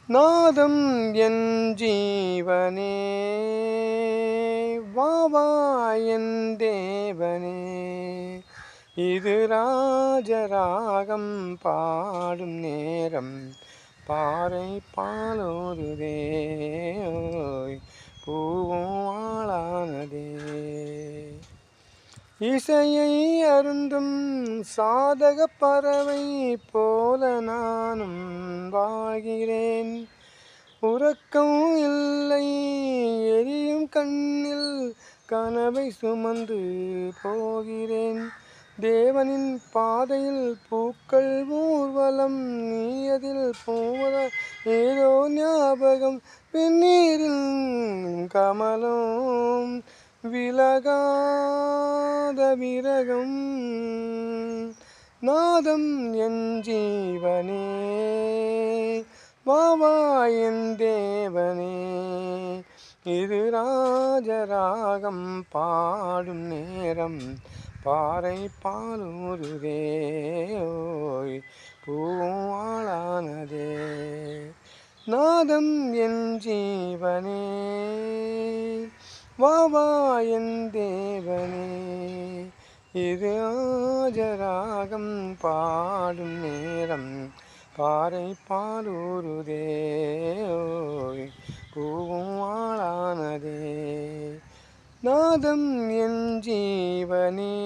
நாதம் என் ஜீவனே வாவா என் தேவனே, இது ராஜராகம் பாடும் நேரம், பாறை பாலோருதே ஓய் பூவும் ஆளானதே. இசையை அருந்தும் சாதக பறவை போல நானும் வாழ்கிறேன். உறக்கம் இல்லை எரியும் கண்ணில் கனவை சுமந்து போகிறேன். தேவனின் பாதையில் பூக்கள் ஊர்வலம், நீ அதில் போவத ஏதோ ஞாபகம். வெந்நீரில் கமலம் விலகாத விரகம். நாதம் என் ஜீவனே வாவா என் தேவனே, இது ராஜராகம் பாடும் நேரம், பாறை பாலூருதே ஓய் பூவும் ஆளானதே. நாதம் என் ஜீவனே வாவா என் தேவனே, இது ராஜராகம் பாடும் நேரம், பாறை பாலூருதே ஓய் பூவும் ஆளானதே. நாதம் என் ஜீவனே.